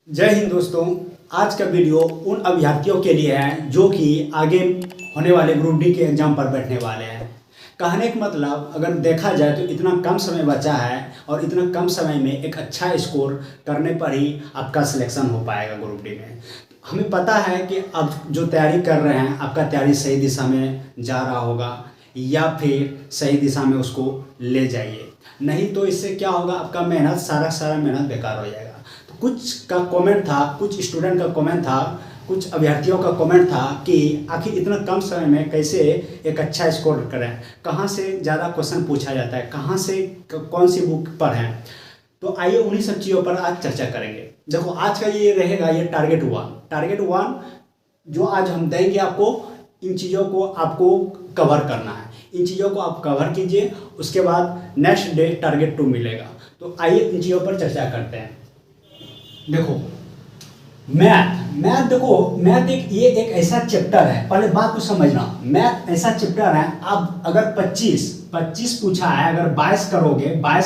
जय हिंद दोस्तों। आज का वीडियो उन अभ्यर्थियों के लिए है जो कि आगे होने वाले ग्रुप डी के एग्जाम पर बैठने वाले हैं। कहने का मतलब अगर देखा जाए तो इतना कम समय बचा है और इतना कम समय में एक अच्छा स्कोर करने पर ही आपका सिलेक्शन हो पाएगा ग्रुप डी में। हमें पता है कि आप जो तैयारी कर रहे हैं आपका तैयारी सही दिशा में जा रहा होगा या फिर सही दिशा में उसको ले जाइए, नहीं तो इससे क्या होगा, आपका मेहनत सारा मेहनत बेकार हो जाएगा। तो कुछ का कमेंट था, कुछ स्टूडेंट का कमेंट था, कुछ अभ्यर्थियों का कमेंट था कि आखिर इतना कम समय में कैसे एक अच्छा स्कोर करें, कहाँ से ज़्यादा क्वेश्चन पूछा जाता है, कहाँ से कौन सी बुक पढ़ें। तो आइए उन्हीं सब चीज़ों पर आज चर्चा करेंगे। देखो आज का ये रहेगा, ये टारगेट वन जो आज हम देंगे आपको, इन चीज़ों को आपको कवर करना है। इन चीज़ों को आप कवर कीजिए, उसके बाद नेक्स्ट डे टारगेट 2 मिलेगा। तो आइए इन चीज़ों पर चर्चा करते हैं। देखो मैथ देखो, मैथ एक ऐसा चैप्टर है, पहले बात को समझना। मैथ ऐसा चैप्टर है, आप अगर 25 पूछा है, अगर 22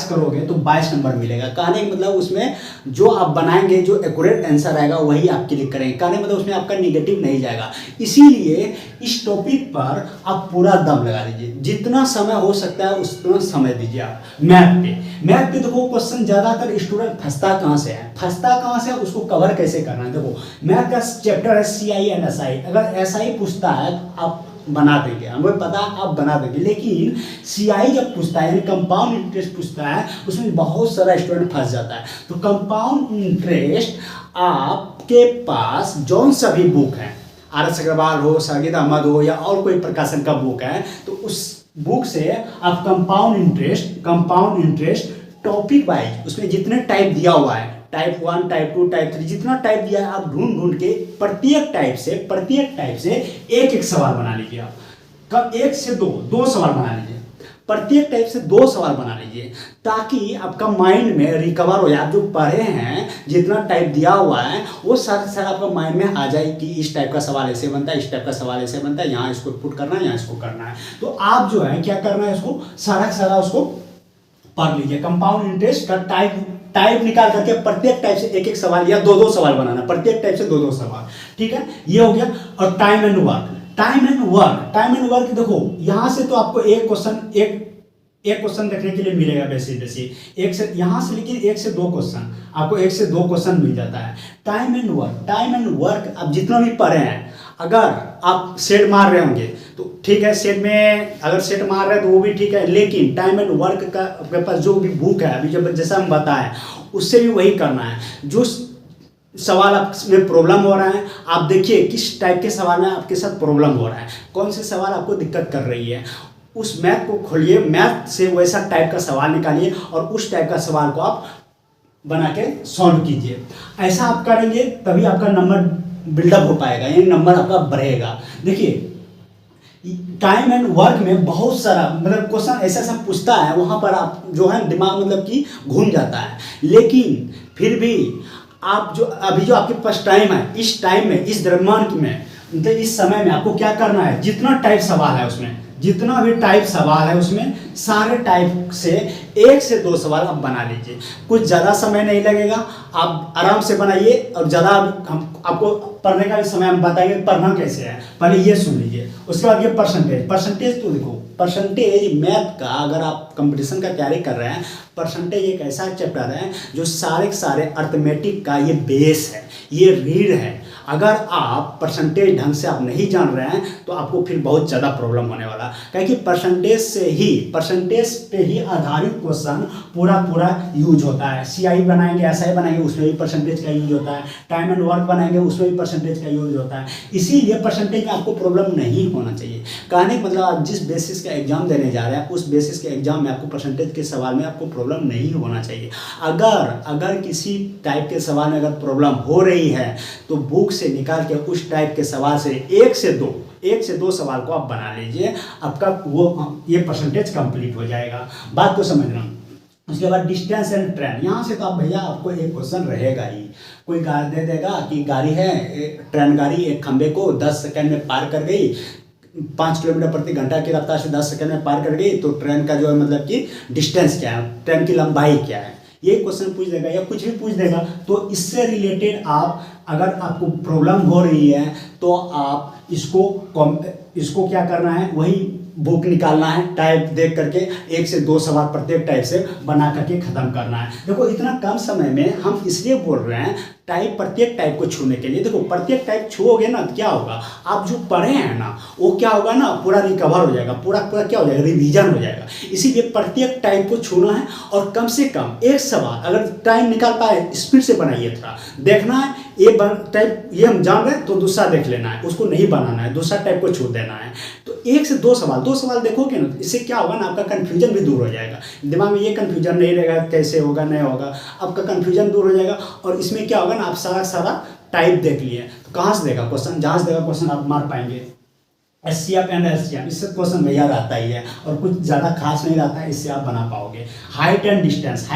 करोगे तो 22 नंबर मिलेगा। कहने का मतलब उसमें जो आप बनाएंगे, जो एक्यूरेट आंसर आएगा वही आप क्लिक करेंगे। कहने का मतलब उसमें आपका निगेटिव नहीं जाएगा। इसीलिए इस टॉपिक पर आप पूरा दम लगा दीजिए, जितना समय हो सकता है उतना समय दीजिए आप मैथ पे। देखो क्वेश्चन ज़्यादातर स्टूडेंट फंसता कहाँ से है, उसको कवर कैसे करना है। देखो मैथ का चैप्टर है CI एंड SI। अगर SI पूछता है तो आप बना देंगे, हमें पता है आप बना देंगे, लेकिन CI जब पूछता है यानी कंपाउंड इंटरेस्ट पूछता है, उसमें बहुत सारा स्टूडेंट फंस जाता है। तो कंपाउंड इंटरेस्ट आपके पास जौन सा भी बुक है, RS अग्रवाल हो, शागिद अहमद हो या और कोई प्रकाशन का बुक है, तो उस बुक से आप कंपाउंड इंटरेस्ट टॉपिक वाइज उसमें जितने टाइप दिया हुआ है, टाइप 1, टाइप 2, टाइप 3, जितना टाइप दिया है आप ढूंढ के प्रत्येक टाइप से एक सवाल बना लीजिए। आप कब 1 से 2 सवाल बना लीजिए, प्रत्येक टाइप से 2 सवाल बना लीजिए, ताकि आपका माइंड में रिकवर हो जाए। आप जो पढ़े हैं, जितना टाइप दिया हुआ है वो सारा आपका माइंड में आ जाए कि इस टाइप का सवाल ऐसे बनता है, इस टाइप का सवाल ऐसे बनता है, यहाँ इसको पुट करना है, यहाँ इसको करना है। तो आप जो है क्या करना है, इसको सारा उसको पढ़ लीजिए। कंपाउंड इंटरेस्ट का टाइप निकाल करके प्रत्येक टाइप से एक सवाल या 2 क्वेश्चन बनाना, प्रत्येक टाइप से 2 सवाल। ठीक है, ये हो गया। और टाइम एंड वर्क देखो यहां से तो आपको एक क्वेश्चन देखने के लिए मिलेगा बेसिक एक से, यहां से लेकिन 1 से 2 क्वेश्चन आपको, 1 से 2 क्वेश्चन मिल जाता है। टाइम एंड वर्क आप जितना भी पढ़े हैं, अगर आप सेट मार रहे होंगे तो ठीक है, सेट में अगर सेट मार रहे हैं तो वो भी ठीक है, लेकिन टाइम एंड वर्क का आपके पास जो भी बुक है, अभी जब जैसा हम बताएं उससे भी वही करना है। जो सवाल आपमें प्रॉब्लम हो रहा है, आप देखिए किस टाइप के सवाल में आपके साथ प्रॉब्लम हो रहा है, कौन से सवाल आपको दिक्कत कर रही है, उस मैथ को खोलिए, मैथ से वैसा टाइप का सवाल निकालिए और उस टाइप का सवाल को आप बना के सॉल्व कीजिए। ऐसा आप करेंगे तभी आपका नंबर बिल्डअप हो पाएगा, यानी नंबर आपका बढ़ेगा। देखिए टाइम एंड वर्क में बहुत सारा मतलब क्वेश्चन ऐसा पूछता है, वहाँ पर आप जो है दिमाग मतलब कि घूम जाता है, लेकिन फिर भी आप जो अभी जो आपके पास टाइम है, इस टाइम में, इस दरम्यान में, मतलब इस समय में आपको क्या करना है, जितना टाइप सवाल है उसमें, जितना भी टाइप सवाल है उसमें सारे टाइप से 1 से 2 सवाल आप बना लीजिए। कुछ ज़्यादा समय नहीं लगेगा, आप आराम से बनाइए। और ज़्यादा हम आपको पढ़ने का भी समय हम बताएंगे, पढ़ना कैसे है, पहले ये सुन लीजिए। उसके बाद ये परसेंटेज तो देखो, परसेंटेज मैथ का अगर आप कंपटीशन का तैयारी कर रहे हैं, परसेंटेज एक ऐसा चैप्टर है जो सारे अर्थमेटिक का ये बेस है, ये रीढ़ है। अगर आप परसेंटेज ढंग से आप नहीं जान रहे हैं तो आपको फिर बहुत ज़्यादा प्रॉब्लम होने वाला, क्योंकि परसेंटेज पे ही आधारित क्वेश्चन पूरा यूज होता है। CI बनाएंगे, SI बनाएंगे, उसमें भी परसेंटेज का यूज होता है। टाइम एंड वर्क बनाएंगे, उसमें भी परसेंटेज का यूज होता है। इसीलिए परसेंटेज में आपको प्रॉब्लम नहीं होना चाहिए। कहने का मतलब आप जिस बेसिस का एग्जाम देने जा रहे हैं, उस बेसिस के एग्जाम में आपको परसेंटेज के सवाल में आपको प्रॉब्लम नहीं होना चाहिए। अगर किसी टाइप के सवाल में अगर प्रॉब्लम हो रही है तो बुक से निकाल के उस टाइप के सवाल से 1 से 2 सवाल को आप बना लीजिए, आपका वो ये परसेंटेज कंप्लीट हो जाएगा। बात को समझना। उसके बाद डिस्टेंस एंड ट्रेन, यहाँ से तो आप भैया आपको एक क्वेश्चन रहेगा ही। कोई गाड़ी दे देगा कि गाड़ी है, ट्रेन गाड़ी एक खंबे को 10 सेकंड में पार कर गई, 5 किलोमीटर प्रति घंटा की रफ्तार से 10 सेकंड में पार कर गई, तो ट्रेन का जो है मतलब कि डिस्टेंस क्या है, ट्रेन की लंबाई क्या है, ये क्वेश्चन पूछ देगा या कुछ भी पूछ देगा, तो इससे रिलेटेड आप अगर आपको प्रॉब्लम हो रही है तो आप इसको क्या करना है, वही बुक निकालना है, टाइप देख करके 1 से 2 सवाल प्रत्येक टाइप से बना करके खत्म करना है। देखो इतना कम समय में हम इसलिए बोल रहे हैं प्रत्येक टाइप को छूने के लिए। देखो प्रत्येक टाइप छूओगे ना तो क्या होगा, आप जो पढ़े हैं ना वो क्या होगा ना, पूरा रिकवर हो जाएगा, पूरा क्या हो जाएगा, रिवीजन हो जाएगा। इसीलिए प्रत्येक टाइप को छूना है और कम से कम एक सवाल अगर टाइम निकाल पाए स्पीड से बनाइए, थोड़ा देखना है एक टाइप ये हम जान रहे हैं तो दूसरा देख लेना है, उसको नहीं बनाना है, दूसरा टाइप को छू देना है। तो 1 से 2 सवाल देखोगे ना, इससे क्या होगा ना, आपका कन्फ्यूजन भी दूर हो जाएगा, दिमाग में ये कन्फ्यूजन नहीं रहेगा कैसे होगा नहीं होगा, आपका कन्फ्यूजन दूर हो जाएगा। और इसमें क्या होगा ना, आप सारा टाइप देख लिए तो कहाँ से देगा क्वेश्चन, जहाँ से देगा क्वेश्चन आप मार पाएंगे। एचसीएफ एंड एलसीएम इससे क्वेश्चन भैया रहता ही है और कुछ ज़्यादा खास नहीं रहता है, इससे आप बना पाओगे। हाइट एंड डिस्टेंस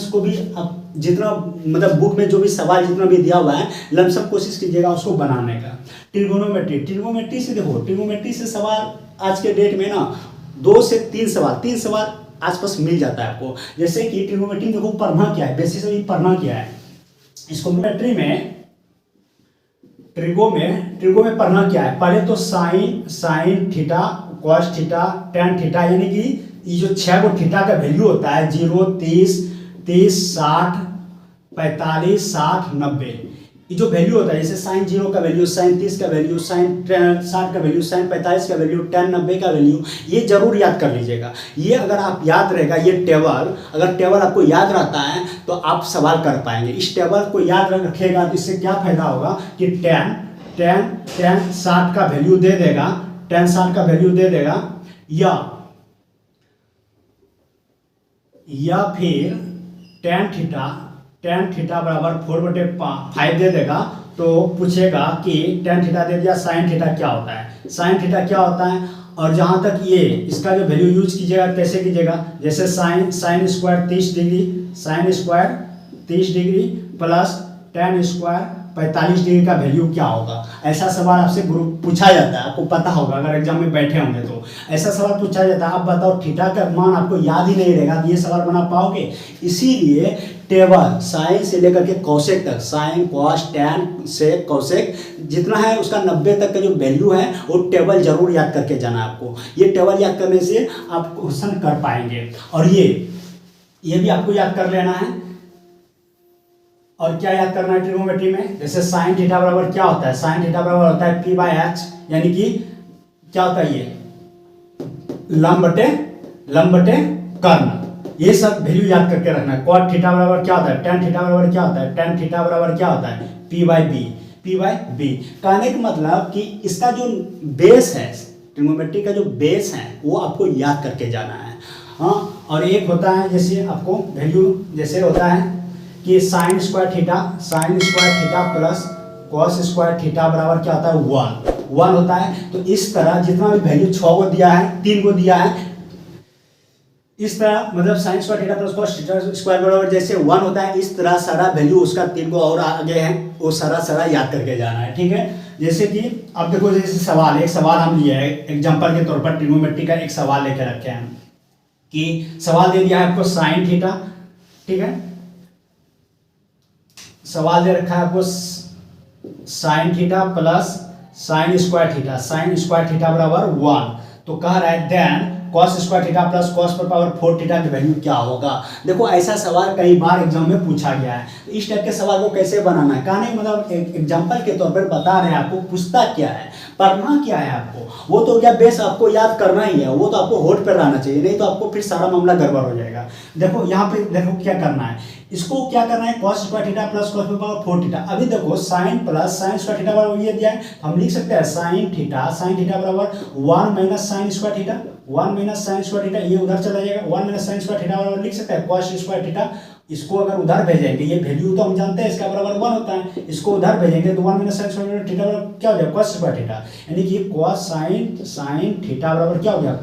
को भी आप जितना मतलब बुक में जो भी सवाल जितना भी दिया हुआ है लमसम कोशिश कीजिएगा उसको बनाने का। ट्रिगोनोमेट्री से देखो, ट्रिगोनोमेट्री से सवाल आज के डेट में ना 2 से 3 सवाल आसपास मिल जाता है आपको। जैसे कि ट्रिगोनोमेट्री देखो पढ़ना क्या है, बेसिस में पढ़ना क्या है, इसको ट्रिगो में पढ़ना क्या है, पहले तो sine theta, cos theta, tan theta, यानी कि ये जो 6 को थीटा का वैल्यू होता है 0, 30, 60, 45, 60, 90, ये जो वैल्यू होता है, जैसे साइन 0 का वैल्यू, साइन 30 का वैल्यू, साइन 60 का वैल्यू, साइन 45 का वैल्यू, टेन 90 का वैल्यू, ये जरूर याद कर लीजिएगा। ये अगर आप याद रहेगा, ये टेबल अगर टेबल आपको याद रहता है तो आप सवाल कर पाएंगे। इस टेबल को याद रखेगा तो इससे क्या फायदा होगा कि टेन 60 का वैल्यू दे देगा, टेन 60 का वैल्यू दे देगा, या फिर टेन थीटा बराबर 4/5 दे देगा। तो पूछेगा कि टेन थीटा दे दिया, साइन थीटा क्या होता है, और जहाँ तक ये इसका जो वैल्यू यूज कीजिएगा कैसे कीजिएगा, जैसे sine square 30 degree plus ten square 45 degree का वैल्यू क्या होगा। ऐसा सवाल आपसे ग्रुप पूछा जाता है, आपको पता होगा अगर एग्जाम में बैठे होंगे तो ऐसा सवाल पूछा जाता है। आप बताओ थीटा का मान आपको याद ही नहीं रहेगा, ये सवाल बना पाओगे। इसीलिए टेबल साइन से लेकर के कौशेक तक, साइन कॉस टेन से कौशेक जितना है उसका 90 तक का जो वैल्यू है वो टेबल जरूर याद करके जाना है आपको। ये टेबल याद करने से आप क्वेश्चन कर पाएंगे। और ये भी आपको याद कर लेना है। और क्या याद करना है ट्रिग्नोमेट्री में, जैसे साइन थीटा बराबर क्या होता है, साइन थीटा बराबर होता है p/h, यानी कि क्या होता है ये लंब बटे कर्ण। ये सब वैल्यू याद करके रखना है। कॉट थीटा बराबर क्या होता है, टेन थीटा बराबर क्या होता है, टेन थीटा बराबर क्या होता है p/b। कहने का मतलब कि इसका जो बेस है, ट्रिग्नोमेट्री का जो बेस है वो आपको याद करके जाना है। हाँ, और एक होता है जैसे आपको वैल्यू जैसे होता है कि sign square theta plus cos square theta बराबर क्या होता है 1 होता है। तो इस तरह जितना भी वैल्यू 6 को दिया है, 3 को दिया है, इस तरह मतलब sign square theta plus cos theta square बराबर जैसे 1 होता है, इस तरह सारा वैल्यू उसका 3 को और आगे है वो सारा याद करके जाना है। ठीक है, जैसे कि अब देखो जैसे एक सवाल हम लिए है एग्जाम्पल के तौर पर, ट्रिग्नोमेट्री का एक सवाल लेकर रखे हैं कि सवाल दे दिया है आपको साइन थीटा, ठीक है, सवाल दे रखा है आपको sine theta plus sine square theta बराबर 1। तो कह रहा है then cos square theta plus cos पर पावर 4 थीटा की वैल्यू क्या होगा। देखो ऐसा सवाल कई बार एग्जाम में पूछा गया है। तो इस टाइप के सवाल को कैसे बनाना है, कहने मतलब एग्जाम्पल के तौर पर बता रहे हैं आपको पूछता क्या है, पढ़ना क्या है आपको, वो तो क्या बेस आपको याद करना ही है, वो तो आपको होठ पर रहना चाहिए, नहीं तो आपको फिर सारा मामला गड़बड़ हो जाएगा। देखो यहाँ पे देखो क्या करना है, इसको क्या करना है cos square theta plus cos पर पावर 4 थीटा। अभी देखो sine plus sine square theta बराबर ये दिया है, हम लिख सकते हैं साइन थीटा बराबर 1 minus sign square theta, 1 minus sign square theta, ये उधर चला जाएगा, 1 माइनस साइन स्क्वायर थीटा बराबर लिख सकते हैं कॉस स्क्वायर थीटा। इसको अगर उधर भेजेंगे, ये वैल्यू तो हम जानते हैं इसका बराबर 1 होता है, इसको उधर भेजेंगे तो 1 माइनस साइन स्क्वायर थीटा बराबर क्या हो जाएगा कॉस स्क्वायर थीटा, यानी कि कॉस साइन थीटा बराबर क्या हो गया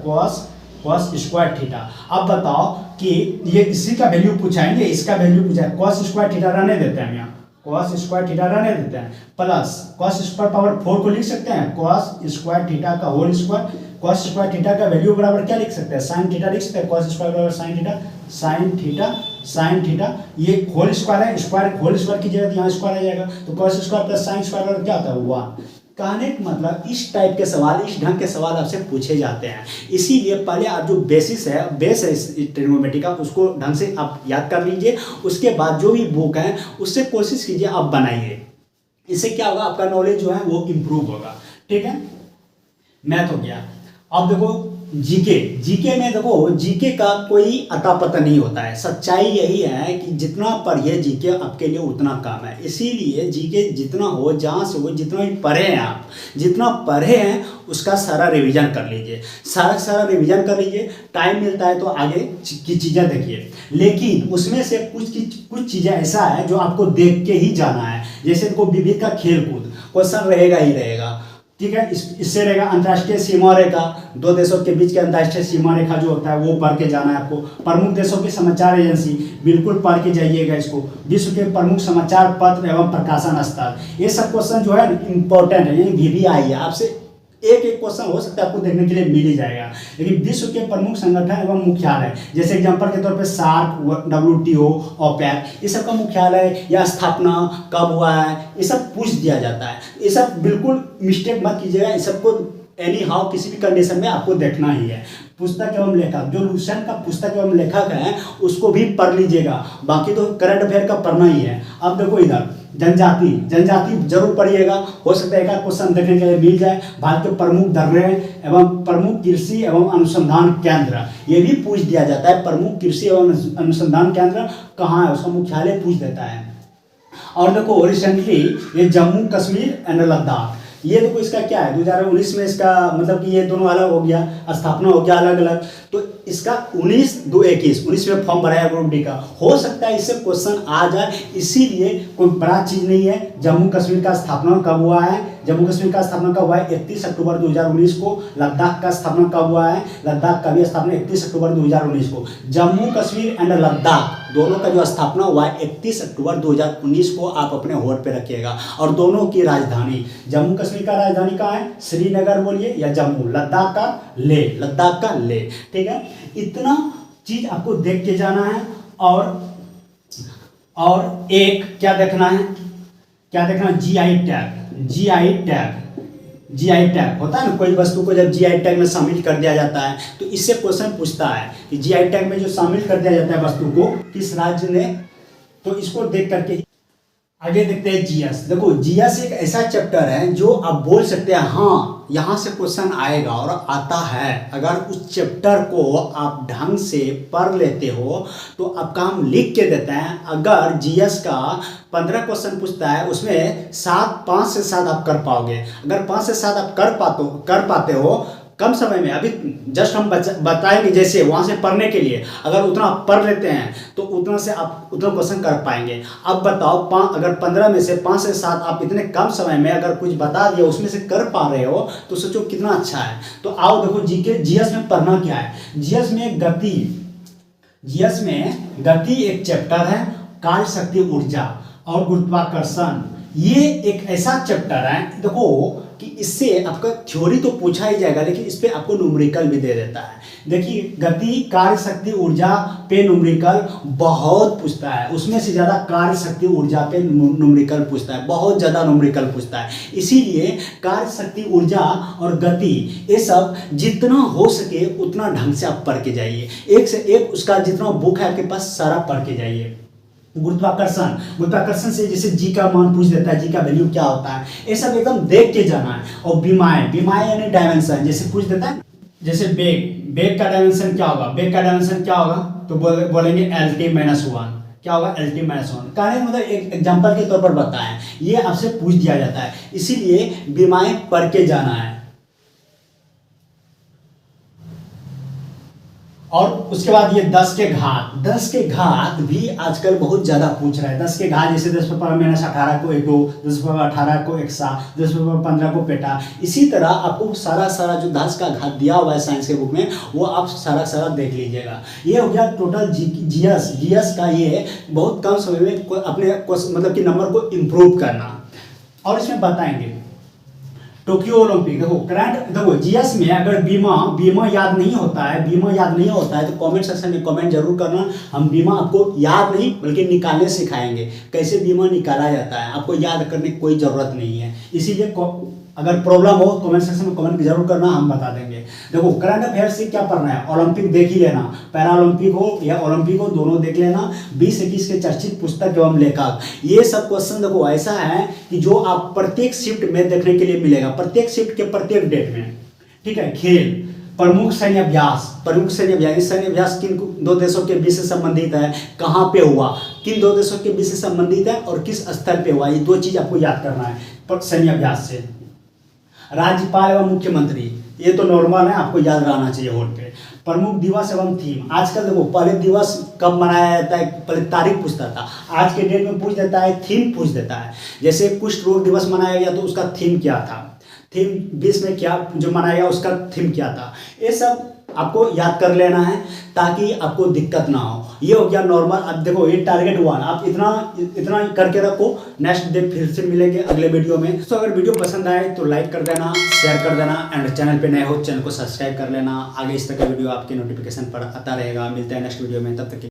कॉस स्क्वायर थीटा। अब बताओ कि ये इसी का वैल्यू पूछाएंगे, इसका वैल्यू पूछा है, कॉस स्क्वायर थीटा रहने देते हैं, यहाँ कॉस स्क्वायर थीटा रहने देते हैं, प्लस कॉस स्क्वायर पावर 4 को लिख सकते हैं कॉस स्क्वायर थीटा का whole square cos square theta का वैल्यू बराबर क्या लिख सकते हैं, साइन थीटा लिख सकते हैं। कॉस स्क्वायर बराबर साइन थीटा, साइन थीटा ये होल स्क्वायर है, स्क्वायर होल स्क्वायर की जगह यहाँ स्क्वायर आ जाएगा, तो cos square plus sine square बराबर क्या होता है 1। कहने का मतलब इस टाइप के सवाल, इस ढंग के सवाल आपसे पूछे जाते हैं। इसीलिए पहले आप जो बेस है इस ट्रिग्नोमेट्री का, उसको ढंग से आप याद कर लीजिए। उसके बाद जो भी बुक है उससे कोशिश कीजिए आप बनाइए। इससे क्या होगा, आपका नॉलेज जो है वो इम्प्रूव होगा। ठीक है, मैथ हो गया। अब देखो जीके में देखो, जीके का कोई अता पता नहीं होता है। सच्चाई यही है कि जितना पढ़िए जीके आपके लिए उतना कम है। इसीलिए जीके जितना हो, जहाँ से हो, जितना भी पढ़े हैं आप, जितना पढ़े हैं उसका सारा रिवीजन कर लीजिए, सारा रिवीजन कर लीजिए। टाइम मिलता है तो आगे की चीज़ें देखिए, लेकिन उसमें से कुछ चीज़ें ऐसा है जो आपको देख के ही जाना है। जैसे देखो विविध का खेल कूद क्वेश्चन रहेगा ही रहेगा। ठीक है, इससे रहेगा अंतर्राष्ट्रीय सीमा रेखा, दो देशों के बीच की अंतर्राष्ट्रीय सीमा रेखा जो होता है वो पढ़ के जाना है आपको। प्रमुख देशों की समाचार एजेंसी बिल्कुल पढ़ के जाइएगा इसको। विश्व के प्रमुख समाचार पत्र एवं प्रकाशन स्थल, ये सब क्वेश्चन जो है इंपॉर्टेंट है, ये भी आई है आपसे। एक क्वेश्चन हो सकता है आपको देखने के लिए मिल ही जाएगा। लेकिन विश्व के प्रमुख संगठन एवं मुख्यालय, जैसे एग्जांपल के तौर पे सार्क, WTO, ओपेक, ये सब का मुख्यालय या स्थापना कब हुआ है, ये सब पूछ दिया जाता है। ये सब बिल्कुल मिस्टेक मत कीजिएगा, ये सबको एनी हाउ किसी भी कंडीशन में आपको देखना ही है। पुस्तक एवं लेखक, जो लुसेंट का पुस्तक एवं लेखक है उसको भी पढ़ लीजिएगा, बाकी तो करंट अफेयर का पढ़ना ही है। अब देखो इधर जनजाति जरूर पढ़िएगा, हो सकता है एक क्वेश्चन देखने के लिए मिल जाए। भारत के प्रमुख दर्रे एवं प्रमुख कृषि एवं अनुसंधान केंद्र, ये भी पूछ दिया जाता है। प्रमुख कृषि एवं अनुसंधान केंद्र कहाँ है, उसका मुख्यालय पूछ देता है। और देखो रिसेंटली ये जम्मू कश्मीर एंड लद्दाख, ये देखो इसका क्या है, 2019 में इसका मतलब कि ये दोनों अलग हो गया, स्थापना हो गया अलग अलग। तो इसका 19 में फॉर्म भराया ग्रुप डी का। हो सकता है इससे क्वेश्चन आ जाए, इसीलिए कोई बड़ा चीज नहीं है। जम्मू कश्मीर का स्थापना कब हुआ है, जम्मू कश्मीर का स्थापना कब हुआ है 31 अक्टूबर 2019 को। लद्दाख का स्थापना कब हुआ है, लद्दाख का भी स्थापना 31 अक्टूबर 2019 को। जम्मू कश्मीर एंड लद्दाख दोनों का जो स्थापना हुआ है 31 अक्टूबर 2019 को, आप अपने होठ पे रखिएगा। और दोनों की राजधानी, जम्मू कश्मीर का राजधानी कहाँ है, श्रीनगर बोलिए या जम्मू, लद्दाख का ले। ठीक है, इतना चीज आपको देख के जाना है। और एक क्या देखना है, जीआई टैग होता है ना, कोई वस्तु को जब जीआई टैग में शामिल कर दिया जाता है तो इससे क्वेश्चन पूछता है कि जीआई टैग में जो शामिल कर दिया जाता है वस्तु को किस राज्य ने, तो इसको देख करके आगे देखते हैं जीएस। देखो जीएस एक ऐसा चैप्टर है जो आप बोल सकते हैं हाँ यहाँ से क्वेश्चन आएगा और आता है। अगर उस चैप्टर को आप ढंग से पढ़ लेते हो तो आपका हम लिख के देते हैं। अगर जीएस का 15 क्वेश्चन पूछता है उसमें 5 से 7 आप कर पाओगे। अगर 5 से 7 आप कर पाते हो कम समय में, अभी जस्ट हम बताएंगे जैसे वहाँ से पढ़ने के लिए, अगर उतना आप पढ़ लेते हैं तो उतना से आप उतना क्वेश्चन कर पाएंगे। अब बताओ अगर 15 में से 5 से 7 आप इतने कम समय में अगर कुछ बता दिया उसमें से कर पा रहे हो तो सोचो कितना अच्छा है। तो आओ देखो जीएस में पढ़ना क्या है। जीएस में गति एक चैप्टर है, कार्य शक्ति ऊर्जा और गुरुत्वाकर्षण। ये एक ऐसा चैप्टर है देखो कि इससे आपका थ्योरी तो पूछा ही जाएगा लेकिन इस पे आपको न्यूमेरिकल भी दे देता है। देखिए गति, कार्य शक्ति, ऊर्जा पे न्यूमेरिकल बहुत पूछता है, उसमें से ज़्यादा कार्य शक्ति ऊर्जा पे न्यूमेरिकल पूछता है, बहुत ज़्यादा न्यूमेरिकल पूछता है। इसीलिए कार्य शक्ति ऊर्जा और गति ये सब जितना हो सके उतना ढंग से आप पढ़ के जाइए। एक से एक उसका जितना बुक है आपके पास सारा पढ़ के जाइए। गुरुत्वाकर्षण से जैसे जी का मान पूछ देता है, जी का वैल्यू क्या होता है, ये सब एकदम देख के जाना है। और विमाएं यानी डायमेंशन जैसे पूछ देता है, जैसे बेग का डायमेंशन क्या होगा, तो बोलेंगे LT-1 क्या होगा, LT-1। कहने मतलब एक एग्जांपल के तौर पर बताएं, ये आपसे पूछ दिया जाता है, इसीलिए विमाएं पढ़ के जाना है। और उसके बाद ये 10 के घात भी आजकल बहुत ज़्यादा पूछ रहा है। 10 के घात जैसे 10⁻18 को 1, 10⁻18 को 100, 10⁻15 को पेटा। इसी तरह आपको सारा जो 10 का घात दिया हुआ है साइंस के बुक में वो आप सारा देख लीजिएगा। ये हो गया टोटल जीएस का। ये बहुत कम समय में अपने मतलब कि नंबर को इम्प्रूव करना। और इसमें बताएंगे टोक्यो ओलंपिक। देखो करंट, देखो जीएस में अगर बीमा याद नहीं होता है तो कमेंट सेक्शन में कमेंट जरूर करना। हम बीमा आपको याद नहीं बल्कि निकालने सिखाएंगे, कैसे बीमा निकाला जाता है, आपको याद करने की कोई ज़रूरत नहीं है। इसीलिए अगर प्रॉब्लम हो कमेंट सेक्शन में कमेंट जरूर करना, हम बता देंगे। देखो करंट अफेयर से क्या पढ़ना है, ओलंपिक देख ही लेना, पैरा ओलंपिक हो या ओलंपिक हो दोनों देख लेना। 2021 के चर्चित पुस्तक एवं लेखक, ये सब क्वेश्चन देखो ऐसा है कि जो आप प्रत्येक शिफ्ट में देखने के लिए मिलेगा, प्रत्येक शिफ्ट के प्रत्येक डेट में, ठीक है। खेल, प्रमुख सैन्य अभ्यास, सैन्य अभ्यास किन दो देशों के बीच से संबंधित है, कहाँ पे हुआ, किन दो देशों के बीच से संबंधित है और किस स्तर पे हुआ, ये दो चीज आपको याद करना है सैन्य अभ्यास से। राज्यपाल एवं मुख्यमंत्री, ये तो नॉर्मल है, आपको याद रहना चाहिए होट पे। प्रमुख दिवस एवं थीम, आजकल देखो पहले दिवस कब मनाया जाता है, पहले तारीख पूछता था, आज के डेट में पूछ देता है, थीम पूछ देता है। जैसे कुष्ठ रोग दिवस मनाया गया तो उसका थीम क्या था, थीम 20 में क्या जो मनाया गया उसका थीम क्या था, ये सब आपको याद कर लेना है ताकि आपको दिक्कत ना हो। ये हो गया नॉर्मल। अब देखो ये टारगेट 1, आप इतना करके रखो। नेक्स्ट डे फिर से मिलेंगे अगले वीडियो में। तो अगर वीडियो पसंद आए तो लाइक कर देना, शेयर कर देना, एंड चैनल पे नए हो चैनल को सब्सक्राइब कर लेना। आगे इस तरह का वीडियो आपके नोटिफिकेशन पर आता रहेगा। मिलते हैं नेक्स्ट वीडियो में, तब तक